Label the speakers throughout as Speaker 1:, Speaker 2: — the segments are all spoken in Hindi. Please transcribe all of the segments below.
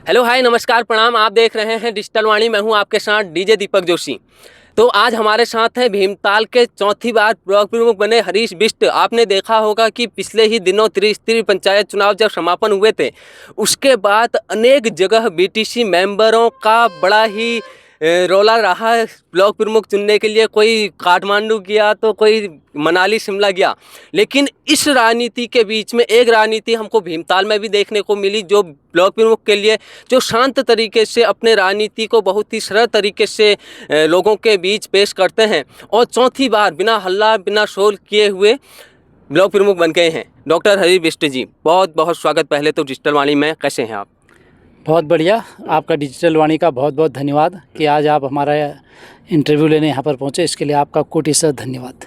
Speaker 1: हेलो हाय नमस्कार प्रणाम। आप देख रहे हैं डिजिटल वाणी। मैं हूं आपके साथ डीजे दीपक जोशी। तो आज हमारे साथ हैं भीमताल के चौथी बार ब्लॉक प्रमुख बने हरीश बिष्ट। आपने देखा होगा कि पिछले ही दिनों त्रिस्तरीय पंचायत चुनाव जब समापन हुए थे, उसके बाद अनेक जगह बीटीसी मेंबरों का बड़ा ही रौला रहा है ब्लॉक प्रमुख चुनने के लिए। कोई काठमांडू गया तो कोई मनाली शिमला गया। लेकिन इस राजनीति के बीच में एक राजनीति हमको भीमताल में भी देखने को मिली, जो ब्लॉक प्रमुख के लिए जो शांत तरीके से अपने राजनीति को बहुत ही सरल तरीके से लोगों के बीच पेश करते हैं और चौथी बार बिना हल्ला बिना शोर किए हुए ब्लॉक प्रमुख बन गए हैं। डॉक्टर हरीश बिष्ट जी, बहुत बहुत स्वागत पहले तो डिजिटल वाणी में। कैसे हैं आप?
Speaker 2: बहुत बढ़िया। आपका डिजिटल वाणी का बहुत बहुत धन्यवाद कि आज आप हमारा इंटरव्यू लेने यहाँ पर पहुँचे, इसके लिए आपका कोटि धन्यवाद।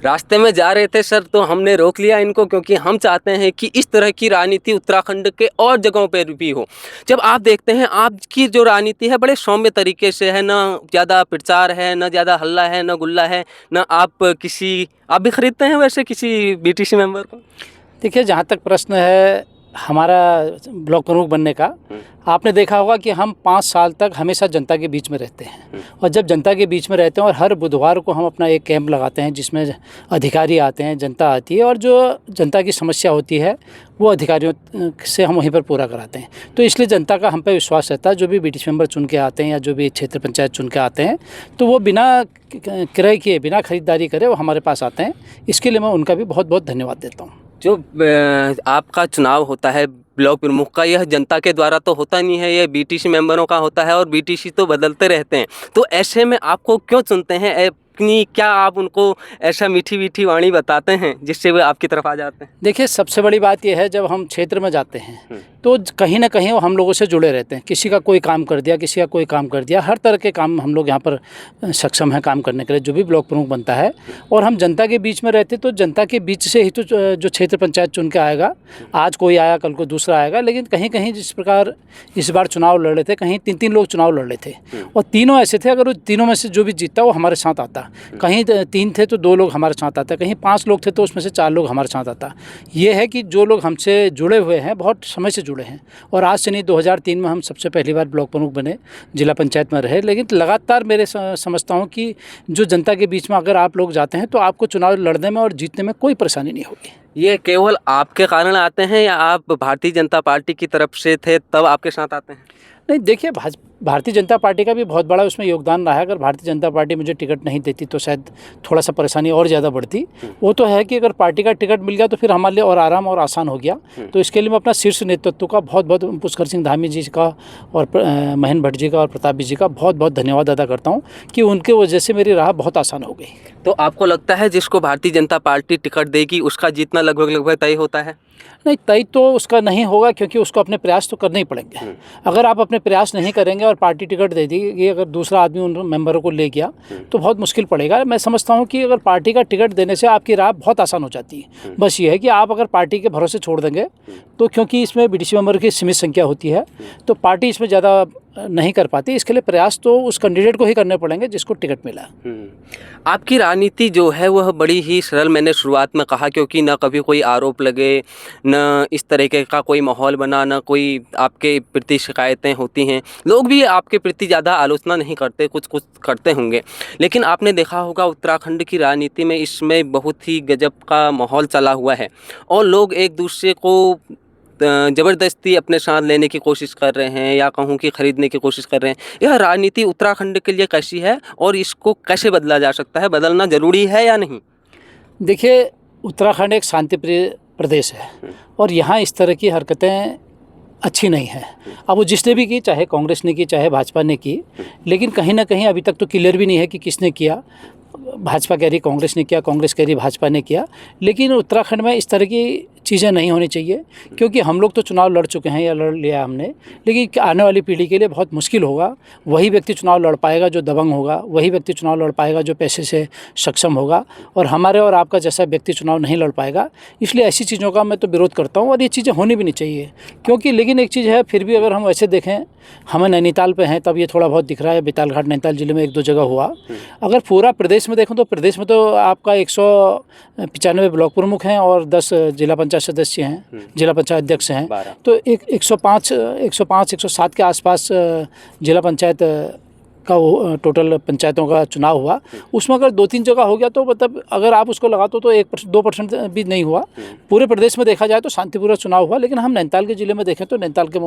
Speaker 1: रास्ते में जा रहे थे सर, तो हमने रोक लिया इनको, क्योंकि हम चाहते हैं कि इस तरह की राजनीति उत्तराखंड के और जगहों पर भी हो। जब आप देखते हैं आपकी जो राजनीति है बड़े सौम्य तरीके से है, ना ज़्यादा प्रचार है, ना ज़्यादा हल्ला है, ना गुल्ला है, ना आप भी खरीदते हैं वैसे किसी बीटीसी मेंबर को?
Speaker 2: देखिए, जहाँ तक प्रश्न है हमारा ब्लॉक प्रमुख बनने का, आपने देखा होगा कि हम 5 साल तक हमेशा जनता के बीच में रहते हैं। और जब जनता के बीच में रहते हैं और हर बुधवार को हम अपना एक कैंप लगाते हैं जिसमें अधिकारी आते हैं, जनता आती है और जो जनता की समस्या होती है वो अधिकारियों से हम वहीं पर पूरा कराते हैं। तो इसलिए जनता का हम पे विश्वास रहता है। जो भी बीटीसी मेंबर चुन के आते हैं या जो भी क्षेत्र पंचायत चुन के आते हैं, तो वो बिना क्रय किए, बिना खरीदारी करे वो हमारे पास आते हैं। इसके लिए मैं उनका भी बहुत बहुत धन्यवाद देता हूँ।
Speaker 1: जो आपका चुनाव होता है ब्लॉक प्रमुख का, यह जनता के द्वारा तो होता नहीं है, यह बीटीसी मेंबरों का होता है और बीटीसी तो बदलते रहते हैं। तो ऐसे में आपको क्यों चुनते हैं? अपनी क्या आप उनको ऐसा मीठी मीठी वाणी बताते हैं जिससे वे आपकी तरफ आ जाते हैं?
Speaker 2: देखिए, सबसे बड़ी बात यह है, जब हम क्षेत्र में जाते हैं तो कहीं ना कहीं वो हम लोगों से जुड़े रहते हैं। किसी का कोई काम कर दिया, किसी का कोई काम कर दिया, हर तरह के काम हम लोग यहाँ पर सक्षम हैं काम करने के लिए, जो भी ब्लॉक प्रमुख बनता है। और हम जनता के बीच में रहते, तो जनता के बीच से ही तो जो क्षेत्र पंचायत चुन के आएगा, आज कोई आया कल को दूसरा आएगा। लेकिन कहीं कहीं जिस प्रकार इस बार चुनाव लड़ रहे थे, कहीं 3-3 लोग चुनाव लड़ रहे थे और तीनों ऐसे थे, अगर वो तीनों में से जो भी जीतता वो हमारे साथ आता। कहीं 3 थे तो 2 लोग हमारे साथ आते, कहीं 5 लोग थे तो उसमें से 4 लोग हमारे साथ आता। ये है कि जो लोग हमसे जुड़े हुए हैं, बहुत समय से जुड़े हैं। और आज से नहीं, 2003 में हम सबसे पहली बार ब्लॉक प्रमुख बने, जिला पंचायत में रहे। लेकिन लगातार मेरे समझता हूँ कि जो जनता के बीच में अगर आप लोग जाते हैं तो आपको चुनाव लड़ने में और जीतने में कोई परेशानी नहीं होगी।
Speaker 1: ये केवल आपके कारण आते हैं या आप भारतीय जनता पार्टी की तरफ से थे तब आपके साथ आते हैं?
Speaker 2: नहीं, देखिए, भारतीय जनता पार्टी का भी बहुत बड़ा उसमें योगदान रहा है। अगर भारतीय जनता पार्टी मुझे टिकट नहीं देती तो शायद थोड़ा सा परेशानी और ज़्यादा बढ़ती। वो तो है कि अगर पार्टी का टिकट मिल गया तो फिर हमारे लिए और आराम और आसान हो गया। तो इसके लिए मैं अपना शीर्ष नेतृत्व का बहुत बहुत, पुष्कर सिंह धामी जी का और महेंद्र भट्ट जी का और प्रताप जी का बहुत बहुत धन्यवाद अदा करता हूँ कि उनके वजह से मेरी राह बहुत आसान हो गई।
Speaker 1: तो आपको लगता है जिसको भारतीय जनता पार्टी टिकट देगी उसका जीतना लगभग तय होता है?
Speaker 2: नहीं, तय तो उसका नहीं होगा, क्योंकि उसको अपने प्रयास तो करने ही पड़ेंगे। अगर आप अपने प्रयास नहीं करेंगे और पार्टी टिकट दे देगी, अगर दूसरा आदमी उन मेंबरों को ले गया तो बहुत मुश्किल पड़ेगा। मैं समझता हूँ कि अगर पार्टी का टिकट देने से आपकी राह बहुत आसान हो जाती है। बस ये है कि आप अगर पार्टी के भरोसे छोड़ देंगे तो, क्योंकि इसमें बीटीसी मेंबर की सीमित संख्या होती है, तो पार्टी इसमें ज़्यादा नहीं कर पाती। इसके लिए प्रयास तो उस कैंडिडेट को ही करने पड़ेंगे जिसको टिकट मिला।
Speaker 1: आपकी राजनीति जो है वह बड़ी ही सरल, मैंने शुरुआत में कहा, क्योंकि न कभी कोई आरोप लगे, न इस तरीके का कोई माहौल बना, न कोई आपके प्रति शिकायतें होती हैं। लोग भी आपके प्रति ज़्यादा आलोचना नहीं करते, कुछ कुछ करते होंगे। लेकिन आपने देखा होगा उत्तराखंड की राजनीति में इसमें बहुत ही गजब का माहौल चला हुआ है और लोग एक दूसरे को ज़बरदस्ती अपने साथ लेने की कोशिश कर रहे हैं या कहूँ कि ख़रीदने की कोशिश कर रहे हैं। यह राजनीति उत्तराखंड के लिए कैसी है और इसको कैसे बदला जा सकता है? बदलना ज़रूरी है या नहीं?
Speaker 2: देखिए, उत्तराखंड एक शांतिप्रिय प्रदेश है और यहाँ इस तरह की हरकतें अच्छी नहीं है। अब वो जिसने भी की, चाहे कांग्रेस ने की चाहे भाजपा ने की, लेकिन कहीं ना कहीं अभी तक तो क्लियर भी नहीं है कि किसने किया। भाजपा कह रही कांग्रेस ने किया, कांग्रेस कह रही भाजपा ने किया। लेकिन उत्तराखंड में इस तरह की चीज़ें नहीं होनी चाहिए, क्योंकि हम लोग तो चुनाव लड़ चुके हैं या लड़ लिया हमने, लेकिन आने वाली पीढ़ी के लिए बहुत मुश्किल होगा। वही व्यक्ति चुनाव लड़ पाएगा जो दबंग होगा, वही व्यक्ति चुनाव लड़ पाएगा जो पैसे से सक्षम होगा, और हमारे और आपका जैसा व्यक्ति चुनाव नहीं लड़ पाएगा। इसलिए ऐसी चीज़ों का मैं तो विरोध करता हूँ और ये चीज़ें होनी भी नहीं चाहिए। क्योंकि लेकिन एक चीज़ है, फिर भी अगर हम ऐसे देखें, हमें नैनीताल पे हैं तब ये थोड़ा बहुत दिख रहा है, बेतालघाट नैनीताल जिले में 1-2 जगह हुआ। अगर पूरा प्रदेश में देखूँ तो प्रदेश में तो आपका 195 ब्लॉक प्रमुख हैं और 10 जिला पंचायत सदस्य हैं, जिला पंचायत अध्यक्ष हैं,
Speaker 1: 12।
Speaker 2: तो एक 107 के आसपास जिला पंचायत का वो टोटल पंचायतों का चुनाव हुआ। उसमें अगर 2-3 जगह हो गया तो मतलब अगर आप उसको लगाते तो 1-2% भी नहीं हुआ। पूरे प्रदेश में देखा जाए तो शांतिपूर्वक चुनाव हुआ, लेकिन हम नैनीताल के ज़िले में देखें तो नैनीताल के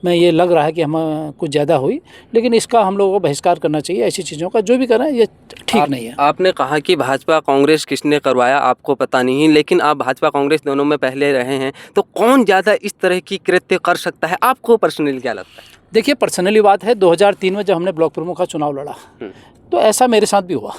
Speaker 2: में ये लग रहा है कि हम कुछ ज़्यादा हुई, लेकिन इसका हम लोगों को बहिष्कार करना चाहिए। ऐसी चीज़ों का जो भी करें ये ठीक नहीं है।
Speaker 1: आपने कहा कि भाजपा कांग्रेस किसने करवाया आपको पता नहीं, लेकिन आप भाजपा कांग्रेस दोनों में पहले रहे हैं, तो कौन ज़्यादा इस तरह की कृत्य कर सकता है, आपको पर्सनली क्या लगता है?
Speaker 2: देखिए, पर्सनली बात है, 2003 में जब हमने ब्लॉक प्रमुख का चुनाव लड़ा तो ऐसा मेरे साथ भी हुआ।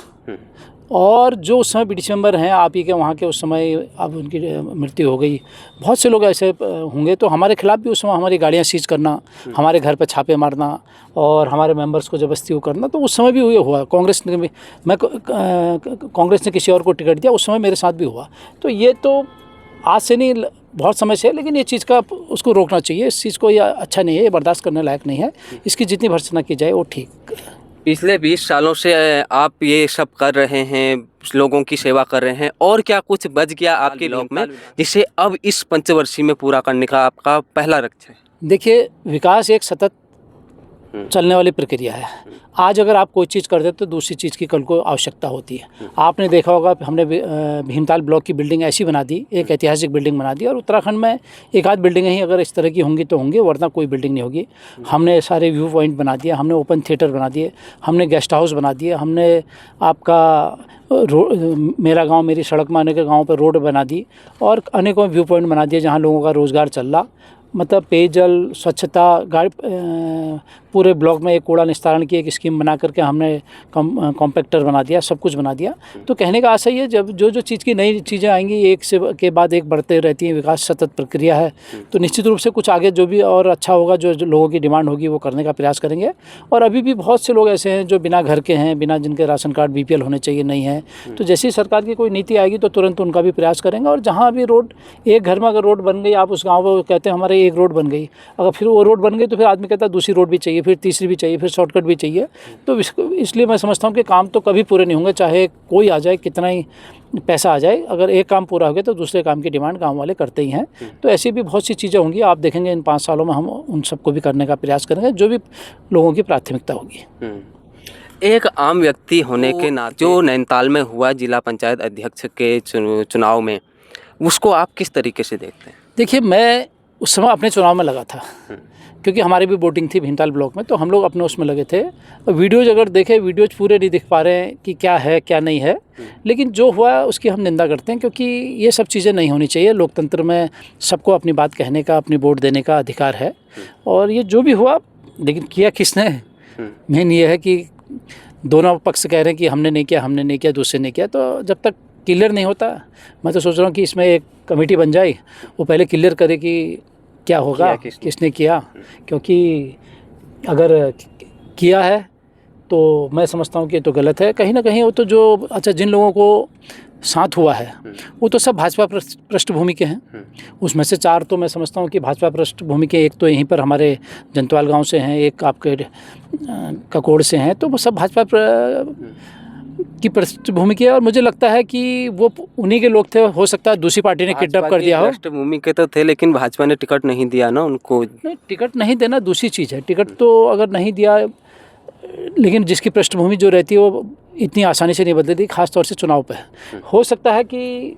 Speaker 2: और जो उस समय बीडीसी मेंबर हैं आप ही के वहाँ के, उस समय अब उनकी मृत्यु हो गई, बहुत से लोग ऐसे होंगे, तो हमारे खिलाफ भी उस समय हमारी गाड़ियाँ सीज करना, हमारे घर पर छापे मारना और हमारे मेंबर्स को ज़बरदस्ती करना, तो उस समय भी हुआ। कांग्रेस ने किसी और को टिकट दिया, उस समय मेरे साथ भी हुआ। तो ये तो आज से नहीं, बहुत समय से है, लेकिन ये चीज़ का उसको रोकना चाहिए। इस चीज़ को ये अच्छा नहीं है, ये बर्दाश्त करने लायक नहीं है। इसकी जितनी भर्त्सना की जाए वो ठीक।
Speaker 1: पिछले 20 सालों से आप ये सब कर रहे हैं, लोगों की सेवा कर रहे हैं, और क्या कुछ बच गया आपके ब्लॉक में जिसे अब इस पंचवर्षीय में पूरा करने का आपका पहला लक्ष्य है?
Speaker 2: देखिए, विकास एक सतत चलने वाली प्रक्रिया है। आज अगर आप कोई चीज़ कर देते तो दूसरी चीज़ की कल को आवश्यकता होती है। आपने देखा होगा हमने भीमताल ब्लॉक की बिल्डिंग ऐसी बना दी, एक ऐतिहासिक बिल्डिंग बना दी, और उत्तराखंड में एक आध बिल्डिंगें ही अगर इस तरह की होंगी तो होंगी, वरना कोई बिल्डिंग नहीं होगी। हमने सारे व्यू पॉइंट बना दिया, हमने ओपन थिएटर बना दिए, हमने गेस्ट हाउस बना दिए, हमने आपका मेरा गाँव मेरी सड़क माने के गाँव पर रोड बना दी, और अनेकों व्यू पॉइंट बना दिए जहाँ लोगों का रोज़गार चल रहा। मतलब पेयजल, स्वच्छता, गाड़ी, पूरे ब्लॉक में एक कूड़ा निस्तारण की एक स्कीम बना करके हमने कॉम्पैक्टर बना दिया, सब कुछ बना दिया। तो कहने का आशय है, जब जो चीज़ की नई चीज़ें आएंगी एक से के बाद एक बढ़ते रहती हैं, विकास सतत प्रक्रिया है, तो निश्चित रूप से कुछ आगे जो भी और अच्छा होगा, जो लोगों की डिमांड होगी वो करने का प्रयास करेंगे। और अभी भी बहुत से लोग ऐसे हैं जो बिना घर के हैं, बिना जिनके राशन कार्ड BPL होने चाहिए नहीं है, तो जैसी सरकार की कोई नीति आएगी तो तुरंत उनका भी प्रयास करेंगे। और जहाँ अभी रोड, एक घर में अगर रोड बन गई, आप उस गाँव में कहते हैं हमारे एक रोड बन गई, अगर फिर वो रोड बन गई तो फिर आदमी कहता है दूसरी रोड भी चाहिए, फिर तीसरी भी चाहिए, फिर शॉर्टकट भी चाहिए। तो इसलिए मैं समझता हूँ कि काम तो कभी पूरे नहीं होंगे, चाहे कोई आ जाए, कितना ही पैसा आ जाए, अगर एक काम पूरा हो गया तो दूसरे काम की डिमांड गांव वाले करते ही हैं। तो ऐसी भी बहुत सी चीज़ें होंगी, आप देखेंगे इन 5 सालों में हम उन सबको भी करने का प्रयास करेंगे जो भी लोगों की प्राथमिकता होगी।
Speaker 1: एक आम व्यक्ति होने के नाते जो नैनीताल में हुआ जिला पंचायत अध्यक्ष के चुनाव में, उसको आप किस तरीके से देखते हैं?
Speaker 2: देखिए, मैं उस समय अपने चुनाव में लगा था, क्योंकि हमारी भी वोटिंग थी भीमताल ब्लॉक में, तो हम लोग अपने उसमें लगे थे। वीडियोज़ अगर देखें, वीडियोज़ पूरे नहीं दिख पा रहे हैं कि क्या है क्या नहीं है, लेकिन जो हुआ उसकी हम निंदा करते हैं, क्योंकि ये सब चीज़ें नहीं होनी चाहिए। लोकतंत्र में सबको अपनी बात कहने का, अपनी वोट देने का अधिकार है, और ये जो भी हुआ, लेकिन किया किसने, मेन ये है कि दोनों पक्ष कह रहे हैं कि हमने नहीं किया, दूसरे ने किया। तो जब तक क्लियर नहीं होता, मैं तो सोच रहा हूँ कि इसमें एक कमेटी बन जाए, वो पहले क्लियर करे कि क्या होगा, किसने किया। क्योंकि अगर किया है तो मैं समझता हूँ कि तो गलत है कहीं ना कहीं। वो तो जो अच्छा जिन लोगों को साथ हुआ है वो तो सब भाजपा पृष्ठभूमि के हैं। उसमें से 4 तो मैं समझता हूँ कि भाजपा पृष्ठभूमि के, एक तो यहीं पर हमारे जंतवाल गांव से हैं, एक आपके ककोड़ से हैं, तो वो सब भाजपा की पृष्ठभूमि की है। और मुझे लगता है कि वो उन्हीं के लोग थे, हो सकता है दूसरी पार्टी ने किडनैप कर दिया हो।
Speaker 1: पृष्ठभूमि के तो थे, लेकिन भाजपा ने टिकट नहीं दिया ना उनको।
Speaker 2: नहीं, टिकट नहीं देना दूसरी चीज़ है, टिकट तो अगर नहीं दिया, लेकिन जिसकी पृष्ठभूमि जो रहती है वो इतनी आसानी से नहीं बदलती, खासतौर से चुनाव पे। हो सकता है कि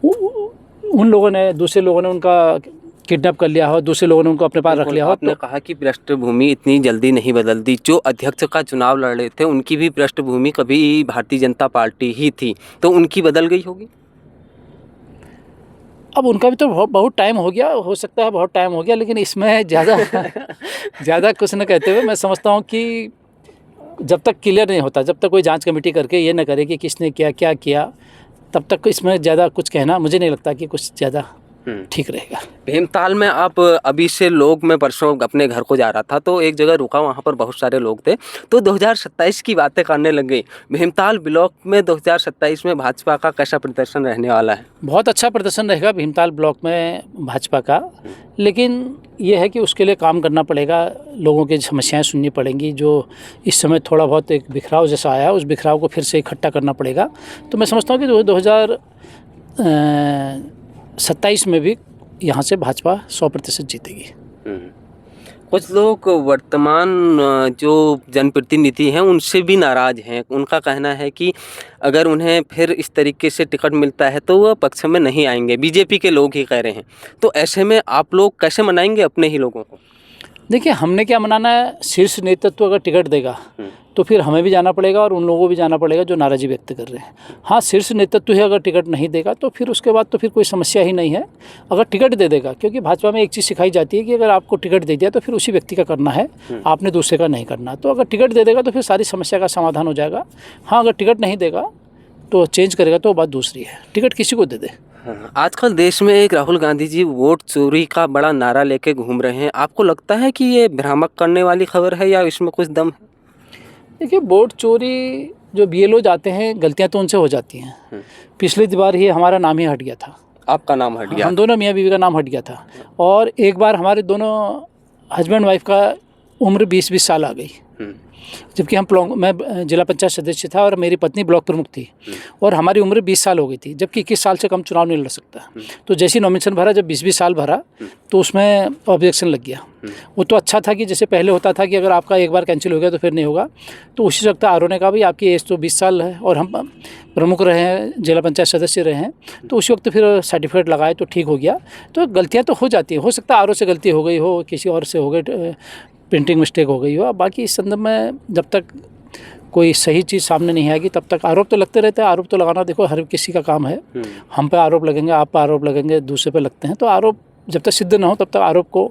Speaker 2: उन लोगों ने, दूसरे लोगों ने उनका किडनैप कर लिया हो, दूसरे लोगों ने उनको अपने पास रख लिया हो।
Speaker 1: आपने कहा कि पृष्ठभूमि इतनी जल्दी नहीं बदलती। जो अध्यक्ष का चुनाव लड़ रहे थे उनकी भी पृष्ठभूमि कभी भारतीय जनता पार्टी ही थी, तो उनकी बदल गई होगी।
Speaker 2: अब उनका भी तो बहुत टाइम हो गया, हो सकता है बहुत टाइम हो गया, लेकिन इसमें ज़्यादा कुछ न कहते हुए मैं समझता हूँ कि जब तक क्लियर नहीं होता, जब तक कोई जांच कमेटी करके ये न करे कि किसने किया क्या किया, तब तक इसमें ज़्यादा कुछ कहना मुझे नहीं लगता कि कुछ ज़्यादा ठीक रहेगा।
Speaker 1: भीमताल में आप अभी से लोग, मैं परसों अपने घर को जा रहा था तो एक जगह रुका, वहाँ पर बहुत सारे लोग थे, तो 2027 की बातें करने लग गई। भीमताल ब्लॉक में 2027 में भाजपा का कैसा प्रदर्शन रहने वाला है? बहुत
Speaker 2: अच्छा प्रदर्शन रहेगा भीमताल ब्लॉक में भाजपा का, लेकिन ये है कि उसके लिए काम करना पड़ेगा, लोगों की समस्याएं सुननी पड़ेंगी। जो इस समय थोड़ा बहुत एक बिखराव जैसा आया, उस बिखराव को फिर से इकट्ठा करना पड़ेगा। तो मैं समझता हूँ कि 27 में भी यहाँ से भाजपा 100% जीतेगी।
Speaker 1: कुछ लोग वर्तमान जो जनप्रतिनिधि हैं उनसे भी नाराज़ हैं। उनका कहना है कि अगर उन्हें फिर इस तरीके से टिकट मिलता है तो वह पक्ष में नहीं आएंगे। बीजेपी के लोग ही कह रहे हैं। तो ऐसे में आप लोग कैसे मनाएंगे अपने ही लोगों को?
Speaker 2: देखिए, हमने क्या मनाना है, शीर्ष नेतृत्व अगर टिकट देगा तो फिर हमें भी जाना पड़ेगा और उन लोगों को भी जाना पड़ेगा जो नाराज़गी व्यक्त कर रहे हैं। हाँ, शीर्ष नेतृत्व ही अगर टिकट नहीं देगा तो फिर उसके बाद तो फिर कोई समस्या ही नहीं है। अगर टिकट दे देगा, क्योंकि भाजपा में एक चीज़ सिखाई जाती है कि अगर आपको टिकट दे दिया तो फिर उसी व्यक्ति का करना है, आपने दूसरे का नहीं करना। तो अगर टिकट दे देगा तो फिर सारी समस्या का समाधान हो जाएगा। हाँ, अगर टिकट नहीं देगा तो चेंज करेगा तो बात दूसरी है। टिकट किसी को दे दे।
Speaker 1: आजकल देश में एक राहुल गांधी जी वोट चोरी का बड़ा नारा लेके घूम रहे हैं। आपको लगता है कि ये भ्रामक करने वाली खबर है या इसमें कुछ दम है?
Speaker 2: देखिए, वोट चोरी जो BLO जाते हैं, गलतियां तो उनसे हो जाती हैं। पिछली बार ही हमारा नाम ही हट गया था।
Speaker 1: आपका नाम हट गया?
Speaker 2: हम दोनों मियाँ बीवी का नाम हट गया था। और एक बार हमारे दोनों हस्बैंड वाइफ का उम्र 20-20 साल आ गई, जबकि मैं जिला पंचायत सदस्य था और मेरी पत्नी ब्लॉक प्रमुख थी और हमारी उम्र 20 साल हो गई थी, जबकि 21 साल से कम चुनाव नहीं लड़ सकता। तो जैसी नॉमिनेशन भरा, जब 20-20 साल भरा तो उसमें ऑब्जेक्शन लग गया। वो तो अच्छा था कि जैसे पहले होता था कि अगर आपका एक बार कैंसिल हो गया तो फिर नहीं होगा। तो उसी वक्त RO ने कहा भाई आपकी एज तो 20 साल है और हम प्रमुख रहे हैं, जिला पंचायत सदस्य रहे हैं, तो उसी वक्त फिर सर्टिफिकेट लगाए तो ठीक हो गया। तो गलतियाँ तो हो जाती हैं, हो सकता है RO से गलती हो गई हो, किसी और से हो गई, प्रिंटिंग मिस्टेक हो गई हो। बाकी इस संदर्भ में जब तक कोई सही चीज़ सामने नहीं आएगी तब तक आरोप तो लगते रहते हैं। आरोप तो लगाना देखो हर किसी का काम है। हम पे आरोप लगेंगे, आप पे आरोप लगेंगे, दूसरे पे लगते हैं। तो आरोप जब तक सिद्ध ना हो तब तक आरोप को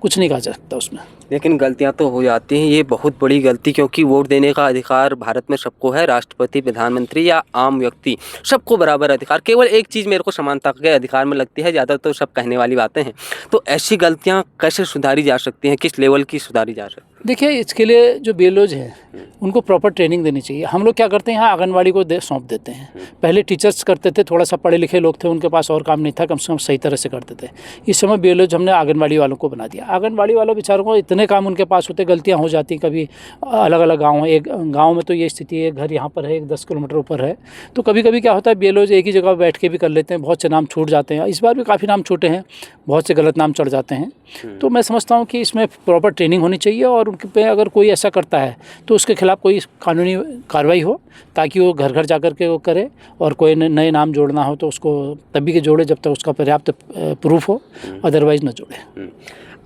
Speaker 2: कुछ नहीं कहा जा सकता उसमें।
Speaker 1: लेकिन गलतियां तो हो जाती हैं, ये बहुत बड़ी गलती, क्योंकि वोट देने का अधिकार भारत में सबको है। राष्ट्रपति, प्रधानमंत्री या आम व्यक्ति, सबको बराबर अधिकार। केवल एक चीज़ मेरे को समानता के अधिकार में लगती है, ज़्यादा तो सब कहने वाली बातें हैं। तो ऐसी गलतियां कैसे सुधारी जा सकती हैं, किस लेवल की सुधारी जा सकती है?
Speaker 2: देखिए, इसके लिए जो BLOज हैं उनको प्रॉपर ट्रेनिंग देनी चाहिए। हम लोग क्या करते हैं, यहाँ आंगनवाड़ी को सौंप देते हैं। पहले टीचर्स करते थे, थोड़ा सा पढ़े लिखे लोग थे, उनके पास और काम नहीं था, कम से कम सही तरह से करते थे। इस समय BLOज हमने आंगनवाड़ी वालों को बना दिया। आंगनवाड़ी वालों बेचारों को इतने काम उनके पास होते, गलतियाँ हो जाती। कभी अलग अलग गाँव हैं, एक गाँव में तो ये स्थिति है, घर यहाँ पर है, एक 10 किलोमीटर ऊपर है, तो कभी कभी क्या होता है BLOज एक ही जगह बैठ के भी कर लेते हैं, बहुत से नाम छूट जाते हैं। इस बार भी काफ़ी नाम छूटे हैं, बहुत से गलत नाम चढ़ जाते हैं। तो मैं समझता हूँ कि इसमें प्रॉपर ट्रेनिंग होनी चाहिए और उनके पे अगर कोई ऐसा करता है तो उसके खिलाफ कोई कानूनी कार्रवाई हो, ताकि वो घर घर जाकर के वो करे। और कोई नए नाम जोड़ना हो तो उसको तभी के जोड़े जब तक उसका पर्याप्त प्रूफ हो, अदरवाइज न जोड़े।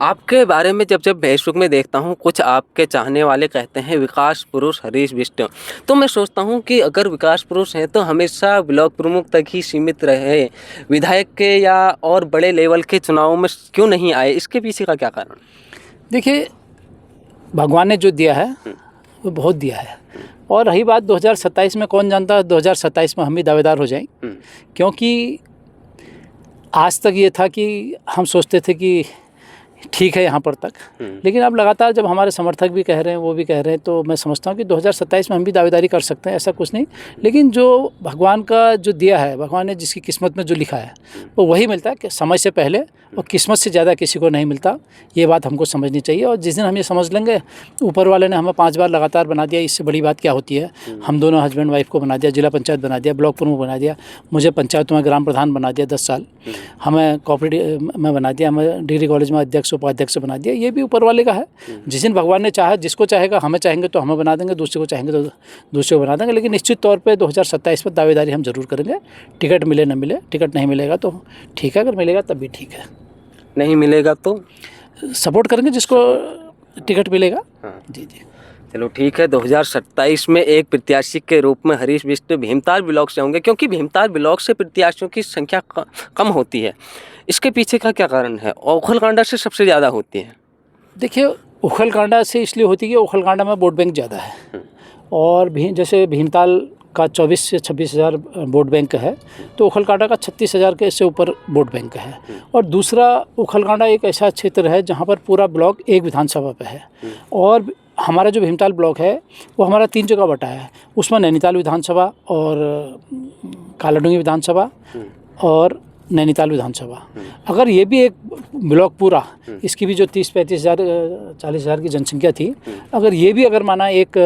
Speaker 1: आपके बारे में जब फेसबुक में देखता हूँ, कुछ आपके चाहने वाले कहते हैं विकास पुरुष हरीश बिष्ट। तो मैं सोचता हूँ कि अगर विकास पुरुष हैं तो हमेशा ब्लॉक प्रमुख तक ही सीमित रहे, विधायक के या और बड़े लेवल के चुनावों में क्यों नहीं आए? इसके पीछे का क्या कारण?
Speaker 2: देखिए, भगवान ने जो दिया है वो बहुत दिया है। और रही बात 2027 में, कौन जानता है 2027 में हम भी दावेदार हो जाएं। क्योंकि आज तक ये था कि हम सोचते थे कि ठीक है यहाँ पर तक, लेकिन अब लगातार जब हमारे समर्थक भी कह रहे हैं, वो भी कह रहे हैं, तो मैं समझता हूँ कि 2027 में हम भी दावेदारी कर सकते हैं, ऐसा कुछ नहीं। लेकिन जो भगवान का जो दिया है, भगवान ने जिसकी किस्मत में जो लिखा है वो वही मिलता है, कि समय से पहले और किस्मत से ज़्यादा किसी को नहीं मिलता। ये बात हमको समझनी चाहिए। और जिस दिन हम ये समझ लेंगे, ऊपर वाले ने हमें 5 बार लगातार बना दिया, इससे बड़ी बात क्या होती है। हम दोनों हस्बैंड वाइफ को बना दिया, जिला पंचायत बना दिया, ब्लॉक प्रमुख बना दिया, मुझे पंचायतों में ग्राम प्रधान बना दिया 10 साल, हमें कोऑपरेटिव में बना दिया, हमें डिग्री कॉलेज में अध्यक्ष उपाध्यक्ष बना दिया। ये भी ऊपर वाले का है। जिस दिन भगवान ने चाहा, जिसको चाहेगा, हमें चाहेंगे तो हमें बना देंगे, दूसरे को चाहेंगे तो दूसरे को बना देंगे। लेकिन निश्चित तौर पे 2027 में दावेदारी हम जरूर करेंगे। टिकट मिले न मिले, टिकट नहीं मिलेगा तो ठीक है, अगर मिलेगा तब भी ठीक है,
Speaker 1: नहीं मिलेगा तो
Speaker 2: सपोर्ट करेंगे जिसको टिकट मिलेगा। जी जी,
Speaker 1: चलो ठीक है। 2027 में एक प्रत्याशी के रूप में हरीश बिष्ट भीमताल ब्लॉक से होंगे, क्योंकि भीमताल ब्लॉक से प्रत्याशियों की संख्या कम होती है। इसके पीछे का क्या कारण है? ओखलकांडा से सबसे ज़्यादा होती है।
Speaker 2: देखिए, ओखलकांडा से इसलिए होती है कि ओखलकांडा में वोट बैंक ज़्यादा है, और जैसे भीमताल का 24 से 26 हज़ार वोट बैंक है, तो ओखलकांडा का 36 हज़ार के से ऊपर वोट बैंक है। और दूसरा, ओखलकांडा एक ऐसा क्षेत्र है जहाँ पर पूरा ब्लॉक एक विधानसभा पे है। और हमारा जो भीमताल ब्लॉक है वो हमारा 3 जगह बटा है। उसमें नैनीताल विधानसभा और कालाडूंगी विधानसभा और नैनीताल विधानसभा। अगर ये भी एक ब्लॉक पूरा, इसकी भी जो 30-35 हज़ार 40 हज़ार की जनसंख्या थी, अगर ये भी अगर माना एक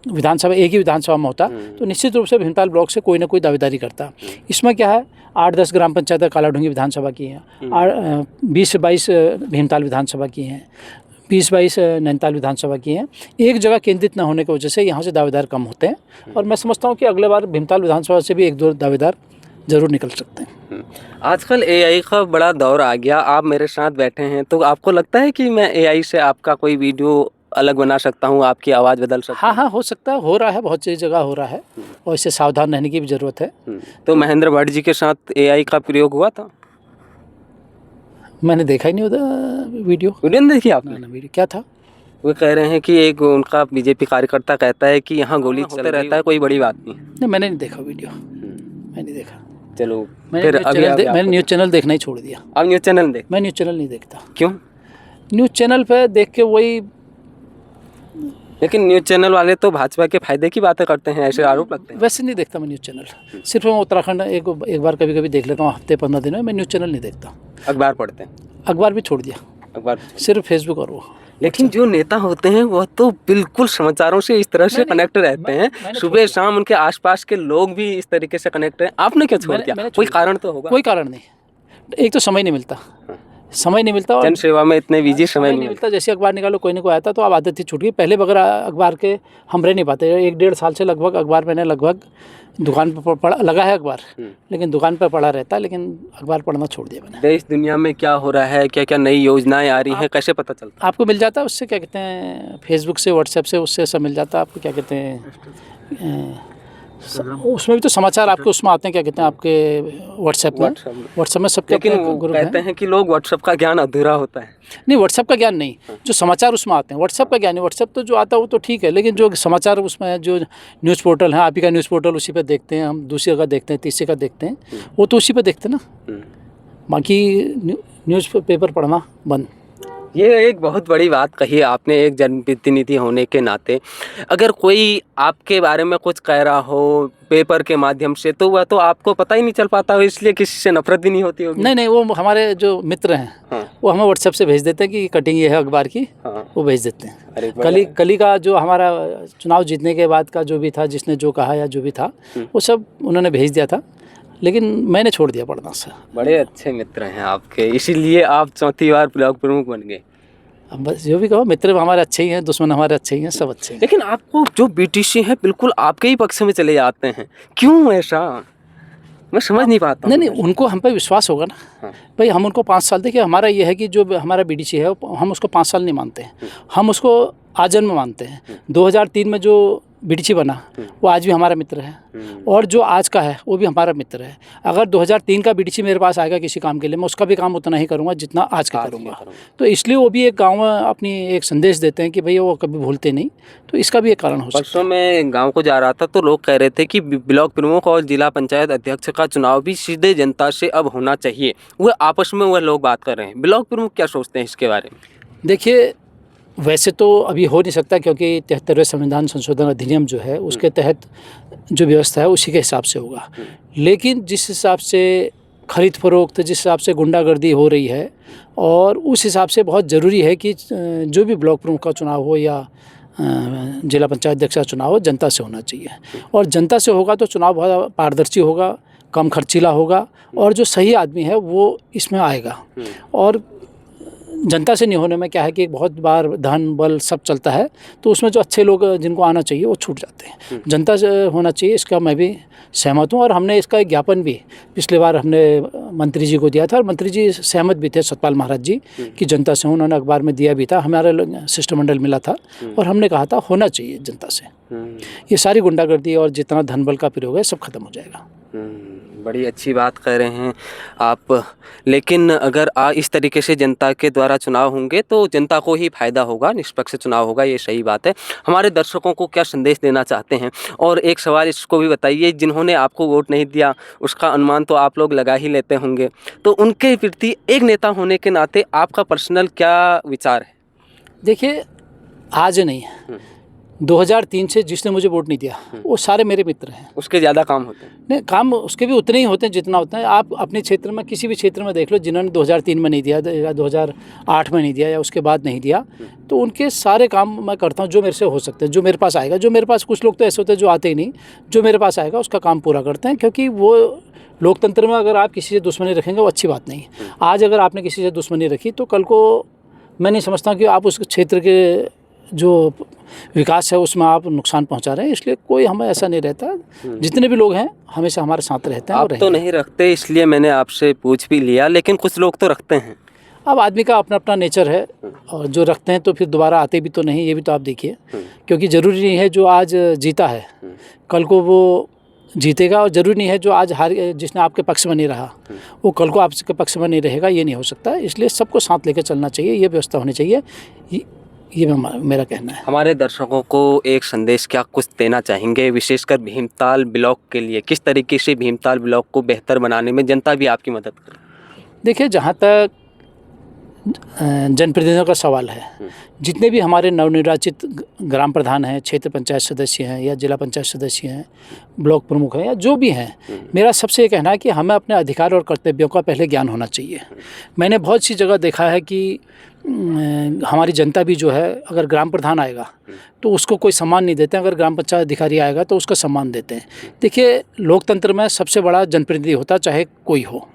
Speaker 2: विधानसभा एक ही विधानसभा में होता तो निश्चित रूप से भीमताल ब्लॉक से कोई ना कोई दावेदारी करता। इसमें क्या है 8-10 ग्राम पंचायत कालाढूंगी विधानसभा की हैं, 20-22 भीमताल विधानसभा की हैं, 20-22 नैनीताल विधानसभा की हैं। एक जगह केंद्रित न होने की वजह से यहाँ से दावेदार कम होते हैं और मैं समझता हूँ कि अगले बार भीमताल विधानसभा से भी 1-2 दावेदार ज़रूर निकल सकते हैं।
Speaker 1: आजकल एआई का बड़ा दौर आ गया, आप मेरे साथ बैठे हैं तो आपको लगता है कि मैं एआई से आपका कोई वीडियो अलग बना सकता हूँ, आपकी आवाज़ बदल सकता हूँ?
Speaker 2: हाँ, हो सकता है, हो रहा है, बहुत सी जगह हो रहा है और इससे सावधान रहने की भी ज़रूरत है।
Speaker 1: तो महेंद्र भट्ट जी के साथ एआई का प्रयोग हुआ था?
Speaker 2: मैंने देखा ही नहीं होता वीडियो
Speaker 1: नहीं देखी आपने?
Speaker 2: ना वीडियो क्या था?
Speaker 1: वो कह रहे हैं कि एक उनका बीजेपी कार्यकर्ता कहता है कि यहाँ गोली चलता रहता है, कोई बड़ी बात नहीं।
Speaker 2: नहीं, मैंने नहीं देखा वीडियो, मैंने नहीं देखा।
Speaker 1: चलो
Speaker 2: मैंने न्यूज़ चैनल देखना ही छोड़ दिया।
Speaker 1: आप न्यूज़ चैनल देख?
Speaker 2: मैं न्यूज़ चैनल नहीं देखता।
Speaker 1: क्यों?
Speaker 2: न्यूज़ चैनल पे देख के वही,
Speaker 1: लेकिन न्यूज़ चैनल वाले तो भाजपा के फायदे की बातें करते हैं, ऐसे आरोप लगते हैं।
Speaker 2: वैसे नहीं देखता मैं न्यूज़ चैनल। सिर्फ मैं उत्तराखंड एक बार कभी कभी देख लेता हूँ, हफ्ते 15 दिन में। मैं न्यूज़ चैनल नहीं देखता।
Speaker 1: अखबार पढ़ते हैं?
Speaker 2: अखबार भी छोड़ दिया,
Speaker 1: अखबार
Speaker 2: सिर्फ फेसबुक और वो।
Speaker 1: लेकिन जो नेता होते हैं वह तो बिल्कुल समाचारों से इस तरह से कनेक्ट रहते हैं, सुबह शाम उनके आसपास के लोग भी इस तरीके से कनेक्ट हैं। आपने क्या छोड़ दिया? कोई कारण तो होगा।
Speaker 2: कोई कारण नहीं, एक तो समय नहीं मिलता, समय नहीं मिलता और
Speaker 1: जन सेवा में इतने बिजी समय नहीं मिलता।
Speaker 2: जैसे अखबार निकालो कोई ना कोई आता तो अब आदत ही छूट गई। पहले बगैर अखबार के हम रह नहीं पाते। 1-1.5 साल से लगभग अखबार मैंने लगभग दुकान पर पढ़ा, लगा है अखबार, लेकिन दुकान पर पढ़ा रहता है, लेकिन अखबार पढ़ना छोड़ दिया मैंने।
Speaker 1: देश दुनिया में क्या हो रहा है, क्या क्या नई योजनाएं आ रही हैं, कैसे पता चलता?
Speaker 2: आपको मिल जाता है उससे, क्या कहते हैं, फेसबुक से, व्हाट्सएप से, उससे सब मिल जाता है आपको। क्या कहते हैं, उसमें भी तो समाचार आपके उसमें आते हैं, क्या कहते हैं, आपके व्हाट्सएप में सबके।
Speaker 1: लेकिन वो कहते हैं कि लोग व्हाट्सएप का ज्ञान अधूरा होता है।
Speaker 2: नहीं, व्हाट्सएप का ज्ञान नहीं, जो समाचार उसमें आते हैं व्हाट्सएप का ज्ञान नहीं। व्हाट्सएप तो जो आता है वो तो ठीक है, लेकिन जो समाचार उसमें है, जो न्यूज़ पोर्टल है, आप ही का न्यूज़ पोर्टल, उसी पे देखते हैं हम, दूसरी जगह देखते हैं, तीसरी जगह देखते हैं, वो तो उसी पे देखते हैं ना। बाकी न्यूज़ पेपर पढ़ना बंद।
Speaker 1: ये एक बहुत बड़ी बात कही है आपने एक जनप्रतिनिधि होने के नाते। अगर कोई आपके बारे में कुछ कह रहा हो पेपर के माध्यम से तो वह तो आपको पता ही नहीं चल पाता हो, इसलिए किसी से नफरत भी नहीं होती होगी?
Speaker 2: नहीं, वो हमारे जो मित्र हैं वो हमें व्हाट्सएप से भेज देते हैं कि कटिंग ये है अखबार की, वो भेज देते हैं। कली का जो हमारा चुनाव जीतने के बाद का जो भी था, जिसने जो कहा या जो भी था, वो सब उन्होंने भेज दिया था, लेकिन मैंने छोड़ दिया पढ़ना से।
Speaker 1: बड़े अच्छे मित्र हैं आपके, इसीलिए आप 4थी बार ब्लॉक प्रमुख बन गए।
Speaker 2: अब बस जो भी कहो, मित्र हमारे अच्छे ही हैं, दुश्मन हमारे अच्छे ही हैं, सब अच्छे हैं।
Speaker 1: लेकिन आपको जो बीटीसी हैं बिल्कुल आपके ही पक्ष में चले जाते हैं, क्यों ऐसा? मैं समझ नहीं पाता।
Speaker 2: नहीं, उनको हम पे विश्वास होगा ना भाई। हम उनको 5 साल, देखिए हमारा ये है कि जो हमारा बीडीसी है हम उसको 5 साल नहीं मानते हैं, हम उसको आजन्म मानते हैं। 2003 में जो बीडीसी बना वो आज भी हमारा मित्र है, और जो आज का है वो भी हमारा मित्र है। अगर 2003 का बीडीसी मेरे पास आएगा किसी काम के लिए, मैं उसका भी काम उतना ही करूँगा जितना आज का करूँगा। तो इसलिए वो भी एक गाँव में अपनी एक संदेश देते हैं कि भैया वो कभी भूलते नहीं, तो इसका भी एक कारण हो सकता है।
Speaker 1: परसों मैं गाँव को जा रहा था तो लोग कह रहे थे कि ब्लॉक प्रमुख और जिला पंचायत अध्यक्ष का चुनाव भी सीधे जनता से अब होना चाहिए। वह आपस में वह लोग बात कर रहे हैं, ब्लॉक प्रमुख क्या सोचते हैं इसके बारे में?
Speaker 2: देखिए, वैसे तो अभी हो नहीं सकता, क्योंकि 73वें संविधान संशोधन अधिनियम जो है उसके तहत जो व्यवस्था है उसी के हिसाब से होगा। लेकिन जिस हिसाब से खरीद फरोख्त, जिस हिसाब से गुंडागर्दी हो रही है, और उस हिसाब से बहुत ज़रूरी है कि जो भी ब्लॉक प्रमुख का चुनाव हो या जिला पंचायत अध्यक्ष का चुनाव हो, जनता से होना चाहिए। और जनता से होगा तो चुनाव बहुत पारदर्शी होगा, कम खर्चीला होगा, और जो सही आदमी है वो इसमें आएगा। और जनता से नहीं होने में क्या है कि बहुत बार धन बल सब चलता है, तो उसमें जो अच्छे लोग जिनको आना चाहिए वो छूट जाते हैं। जनता से होना चाहिए, इसका मैं भी सहमत हूँ। और हमने इसका एक ज्ञापन भी पिछले बार हमने मंत्री जी को दिया था, और मंत्री जी सहमत भी थे, सतपाल महाराज जी, कि जनता से उन्होंने अखबार में दिया भी था, हमारा शिष्टमंडल मिला था, और हमने कहा था होना चाहिए जनता से। ये सारी गुंडागर्दी और जितना धन बल का प्रयोग है सब खत्म हो जाएगा।
Speaker 1: बड़ी अच्छी बात कह रहे हैं आप। लेकिन अगर इस तरीके से जनता के द्वारा चुनाव होंगे तो जनता को ही फायदा होगा, निष्पक्ष चुनाव होगा, ये सही बात है। हमारे दर्शकों को क्या संदेश देना चाहते हैं? और एक सवाल इसको भी बताइए, जिन्होंने आपको वोट नहीं दिया उसका अनुमान तो आप लोग लगा ही लेते होंगे, तो उनके प्रति एक नेता होने के नाते आपका पर्सनल क्या विचार है?
Speaker 2: देखिए, आज नहीं है, 2003 से जिसने मुझे वोट नहीं दिया वो सारे मेरे मित्र हैं।
Speaker 1: उसके ज़्यादा काम होते हैं।
Speaker 2: नहीं, काम उसके भी उतने ही होते हैं जितना होता है। आप अपने क्षेत्र में किसी भी क्षेत्र में देख लो, जिन्होंने 2003 में नहीं दिया या 2008 में नहीं दिया या उसके बाद नहीं दिया, तो उनके सारे काम मैं करता हूँ जो मेरे से हो सकते हैं, जो मेरे पास आएगा। जो मेरे पास, कुछ लोग तो ऐसे होते हैं जो आते ही नहीं, जो मेरे पास आएगा उसका काम पूरा करते हैं। क्योंकि वो लोकतंत्र में अगर आप किसी से दुश्मनी रखेंगे वो अच्छी बात नहीं है। आज अगर आपने किसी से दुश्मनी रखी तो कल को मैं नहीं समझता कि आप उस क्षेत्र के जो विकास है उसमें आप नुकसान पहुंचा रहे हैं। इसलिए कोई हमें ऐसा नहीं रहता, जितने भी लोग हैं हमेशा हमारे साथ रहते हैं।
Speaker 1: आप तो नहीं रखते इसलिए मैंने आपसे पूछ भी लिया, लेकिन कुछ लोग तो रखते हैं।
Speaker 2: अब आदमी का अपना अपना नेचर है, और जो रखते हैं तो फिर दोबारा आते भी तो नहीं, ये भी तो आप देखिए। क्योंकि ज़रूरी नहीं है जो आज जीता है कल को वो जीतेगा, और ज़रूरी नहीं है जो आज हार, जिसने आपके पक्ष में नहीं रहा वो कल को आपके पक्ष में नहीं रहेगा, ये नहीं हो सकता। इसलिए सबको साथ लेकर चलना चाहिए, ये व्यवस्था होनी चाहिए। ये मेरा कहना है।
Speaker 1: हमारे दर्शकों को एक संदेश क्या कुछ देना चाहेंगे, विशेषकर भीमताल ब्लॉक के लिए? किस तरीके से भीमताल ब्लॉक को बेहतर बनाने में जनता भी आपकी मदद करे?
Speaker 2: देखिए, जहाँ तक जनप्रतिनिधियों का सवाल है, जितने भी हमारे नवनिर्वाचित ग्राम प्रधान हैं, क्षेत्र पंचायत सदस्य हैं या जिला पंचायत सदस्य हैं, ब्लॉक प्रमुख हैं या जो भी हैं, मेरा सबसे ये कहना है कि हमें अपने अधिकार और कर्तव्यों का पहले ज्ञान होना चाहिए। मैंने बहुत सी जगह देखा है कि हमारी जनता भी जो है, अगर ग्राम प्रधान आएगा तो उसको कोई सम्मान नहीं देते हैं, अगर ग्राम पंचायत अधिकारी आएगा तो उसका सम्मान देते हैं। देखिए, लोकतंत्र में सबसे बड़ा जनप्रतिनिधि होता चाहे कोई हो,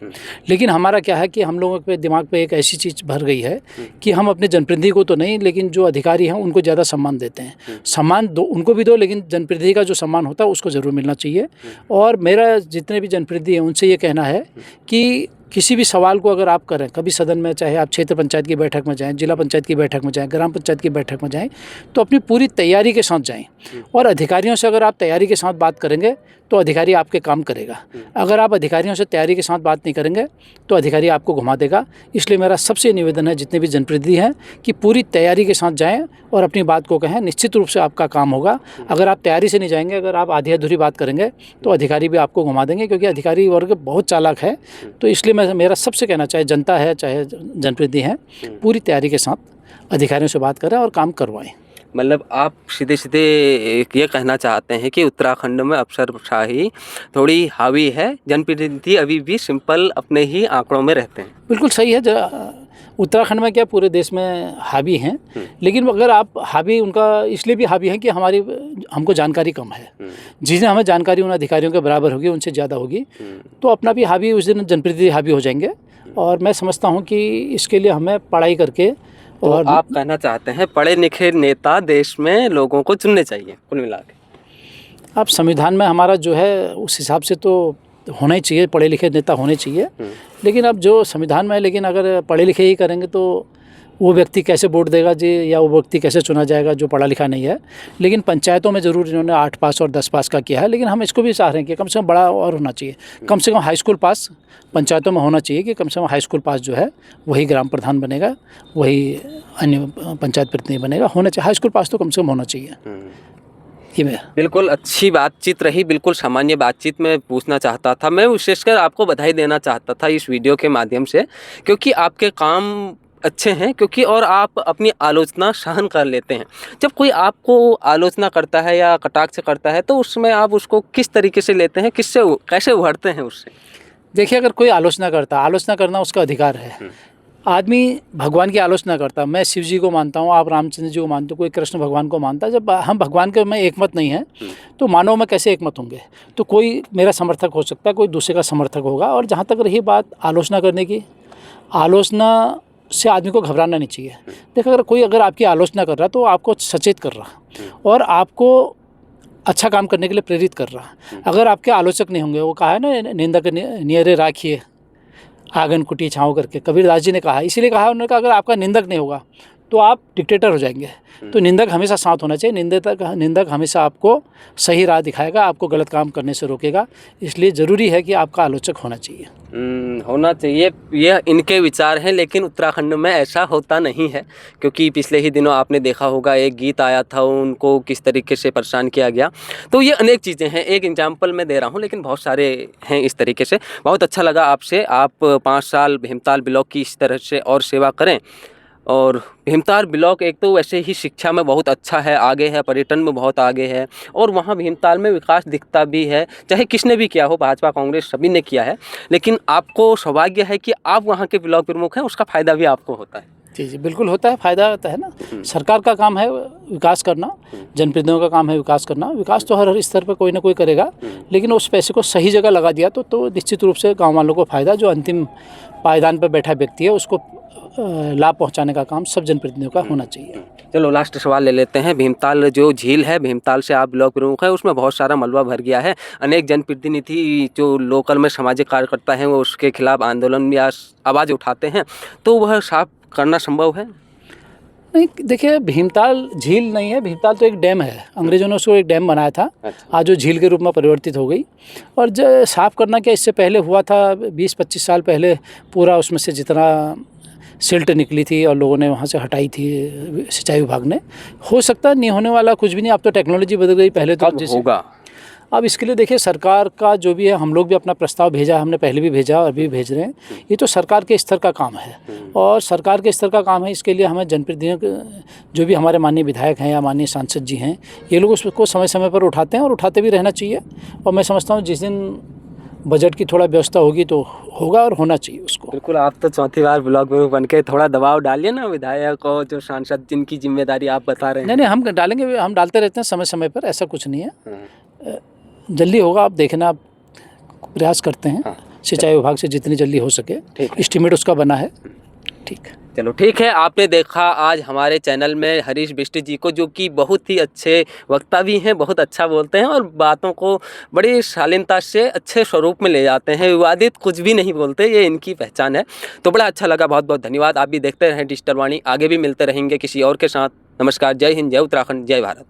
Speaker 2: लेकिन हमारा क्या है कि हम लोगों के दिमाग पे एक ऐसी चीज़ भर गई है कि हम अपने जनप्रतिनिधि को तो नहीं, लेकिन जो अधिकारी हैं उनको ज़्यादा सम्मान देते हैं। सम्मान दो, उनको भी दो, लेकिन जनप्रतिनिधि का जो सम्मान होता है उसको ज़रूर मिलना चाहिए। और मेरा जितने भी जनप्रतिनिधि हैं उनसे ये कहना है कि किसी भी सवाल को अगर आप करें कभी सदन में, चाहे आप क्षेत्र पंचायत की बैठक में जाएं, जिला पंचायत की बैठक में जाएं, ग्राम पंचायत की बैठक में जाएं, तो अपनी पूरी तैयारी के साथ जाएं। और अधिकारियों से अगर आप तैयारी के साथ बात करेंगे तो अधिकारी आपके काम करेगा। अगर आप अधिकारियों से तैयारी के साथ बात नहीं करेंगे तो अधिकारी आपको घुमा देगा। इसलिए मेरा सबसे निवेदन है जितने भी जनप्रतिनिधि हैं कि पूरी तैयारी के साथ जाएं और अपनी बात को कहें, निश्चित रूप से आपका काम होगा। अगर आप तैयारी से नहीं जाएंगे, अगर आप आधी अधूरी बात करेंगे तो अधिकारी भी आपको घुमा देंगे, क्योंकि अधिकारी वर्ग बहुत चालाक है। तो इसलिए मेरा सबसे कहना, चाहे जनता है चाहे जनप्रतिनिधि हैं, पूरी तैयारी के साथ अधिकारियों से बात करें और काम करवाएं।
Speaker 1: मतलब आप सीधे सीधे ये कहना चाहते हैं कि उत्तराखंड में अफसरशाही थोड़ी हावी है, जनप्रतिनिधि अभी भी सिंपल अपने ही आंकड़ों में रहते हैं?
Speaker 2: बिल्कुल सही है। उत्तराखंड में क्या, पूरे देश में हावी हैं, लेकिन अगर आप हावी, उनका इसलिए भी हावी है कि हमको जानकारी कम है। जिसने हमें जानकारी उन अधिकारियों के बराबर होगी, उनसे ज़्यादा होगी, तो अपना भी हावी उस दिन जनप्रतिनिधि हावी हो जाएंगे। और मैं समझता हूँ कि इसके लिए हमें पढ़ाई करके,
Speaker 1: तो
Speaker 2: और
Speaker 1: आप कहना चाहते हैं पढ़े लिखे नेता देश में लोगों को चुनने चाहिए कुल मिला के?
Speaker 2: अब संविधान में हमारा जो है उस हिसाब से तो होना ही चाहिए, पढ़े लिखे नेता होने चाहिए। लेकिन अब जो संविधान में है, लेकिन अगर पढ़े लिखे ही करेंगे तो वो व्यक्ति कैसे वोट देगा जी, या वो व्यक्ति कैसे चुना जाएगा जो पढ़ा लिखा नहीं है। लेकिन पंचायतों में ज़रूर इन्होंने 8 पास और 10 पास का किया है, लेकिन हम इसको भी चाह रहे हैं कि कम से कम बड़ा और होना चाहिए। कम से कम हाई स्कूल पास पंचायतों में होना चाहिए, कि कम से कम हाई स्कूल पास जो है वही ग्राम प्रधान बनेगा, वही अन्य पंचायत प्रतिनिधि बनेगा, होना चाहिए। हाई स्कूल पास तो कम से कम होना चाहिए।
Speaker 1: बिल्कुल अच्छी बातचीत रही, बिल्कुल सामान्य बातचीत में पूछना चाहता था। मैं विशेषकर आपको बधाई देना चाहता था इस वीडियो के माध्यम से, क्योंकि आपके काम अच्छे हैं, क्योंकि और आप अपनी आलोचना सहन कर लेते हैं। जब कोई आपको आलोचना करता है या कटाक्ष करता है तो उसमें आप उसको किस तरीके से लेते हैं, कैसे उभरते हैं उससे?
Speaker 2: देखिए, अगर कोई आलोचना करता, आलोचना करना उसका अधिकार है। आदमी भगवान की आलोचना करता, मैं शिव जी को मानता हूँ, आप रामचंद्र जी को मानते हो, कोई कृष्ण भगवान को मानता है। जब हम भगवान के में एक मत नहीं है तो मानव में कैसे एक मत होंगे? तो कोई मेरा समर्थक हो सकता है, कोई दूसरे का समर्थक होगा। और जहाँ तक रही बात आलोचना करने की, आलोचना से आदमी को घबराना नहीं चाहिए। देखो, अगर आपकी आलोचना कर रहा है तो आपको सचेत कर रहा और आपको अच्छा काम करने के लिए प्रेरित कर रहा। अगर आपके आलोचक नहीं होंगे, वो कहा है ना, निंदक नियरे राखिए आंगन कुटी छाँव करके, कबीरदास जी ने कहा। इसीलिए कहा उन्होंने कहा, अगर आपका निंदक नहीं होगा तो आप डिक्टेटर हो जाएंगे। तो निंदक हमेशा साथ होना चाहिए। निंदक हमेशा आपको सही राह दिखाएगा, आपको गलत काम करने से रोकेगा। इसलिए ज़रूरी है कि आपका आलोचक होना चाहिए।
Speaker 1: होना चाहिए, यह इनके विचार हैं, लेकिन उत्तराखंड में ऐसा होता नहीं है। क्योंकि पिछले ही दिनों आपने देखा होगा, एक गीत आया था, उनको किस तरीके से परेशान किया गया। तो ये अनेक चीज़ें हैं, एक एग्जाम्पल मैं दे रहा हूँ, लेकिन बहुत सारे हैं इस तरीके से। बहुत अच्छा लगा आपसे। आप 5 साल भीमताल ब्लॉक की इस तरह से और सेवा करें, और भीमताल ब्लॉक एक तो वैसे ही शिक्षा में बहुत अच्छा है, आगे है, पर्यटन में बहुत आगे है और वहाँ भीमताल में विकास दिखता भी है, चाहे किसने भी किया हो, भाजपा कांग्रेस सभी ने किया है। लेकिन आपको सौभाग्य है कि आप वहाँ के ब्लॉक प्रमुख हैं, उसका फ़ायदा भी आपको होता है।
Speaker 2: जी जी बिल्कुल होता है, फ़ायदा होता है ना। सरकार का काम है विकास करना, जनप्रतिनिधियों का काम है विकास करना। विकास तो हर स्तर पर कोई ना कोई करेगा, लेकिन उस पैसे को सही जगह लगा दिया तो निश्चित रूप से गांव वालों को फ़ायदा, जो अंतिम पायदान पर बैठा व्यक्ति है उसको लाभ पहुंचाने का काम सब जनप्रतिनिधियों का होना चाहिए।
Speaker 1: चलो लास्ट सवाल ले लेते हैं। भीमताल जो झील है, भीमताल से आप ब्लॉक प्रमुख है, उसमें बहुत सारा मलबा भर गया है। अनेक जनप्रतिनिधि जो लोकल में सामाजिक कार्यकर्ता हैं वो उसके खिलाफ आंदोलन या आवाज़ उठाते हैं, तो वह साफ करना संभव है?
Speaker 2: नहीं, देखिए भीमताल झील नहीं है, भीमताल तो एक डैम है। अंग्रेजों ने उसको एक डैम बनाया था, आज वो झील के रूप में परिवर्तित हो गई। और जो साफ़ करना क्या, इससे पहले हुआ था 20-25 साल पहले, पूरा उसमें से जितना सिल्ट निकली थी और लोगों ने वहाँ से हटाई थी सिंचाई विभाग ने। हो सकता है, नहीं होने वाला कुछ भी नहीं। अब तो टेक्नोलॉजी बदल गई, पहले तो
Speaker 1: कब होगा?
Speaker 2: अब इसके लिए देखिए सरकार का जो भी है, हम लोग भी अपना प्रस्ताव भेजा, हमने पहले भी भेजा और अभी भेज रहे हैं। ये तो सरकार के स्तर का काम है और सरकार के स्तर का काम है। इसके लिए हमें जनप्रतिनिधियों, जो भी हमारे माननीय विधायक हैं या माननीय सांसद जी हैं, ये लोग उसको समय समय पर उठाते हैं और उठाते भी रहना चाहिए। और मैं समझता हूँ जिस दिन बजट की थोड़ा व्यवस्था होगी तो होगा और होना चाहिए उसको।
Speaker 1: बिल्कुल, आप तो चौथी बार ब्लॉक प्रमुख बन के थोड़ा दबाव डालिए ना विधायक और जो सांसद जिनकी जिम्मेदारी आप बता रहे हैं।
Speaker 2: नहीं, हम डालेंगे, हम डालते रहते हैं समय समय पर, ऐसा कुछ नहीं है। जल्दी होगा, आप देखना, आप प्रयास करते हैं सिंचाई विभाग से जितनी जल्दी हो सके। एस्टीमेट उसका बना है। ठीक,
Speaker 1: चलो ठीक है। आपने देखा आज हमारे चैनल में हरीश बिष्ट जी को, जो कि बहुत ही अच्छे वक्ता भी हैं, बहुत अच्छा बोलते हैं और बातों को बड़ी शालीनता से अच्छे स्वरूप में ले जाते हैं, विवादित कुछ भी नहीं बोलते, ये इनकी पहचान है। तो बड़ा अच्छा लगा, बहुत बहुत धन्यवाद। आप भी देखते रहें डिजिटल वाणी, आगे भी मिलते रहेंगे किसी और के साथ। नमस्कार, जय हिंद, जय उत्तराखंड, जय भारत।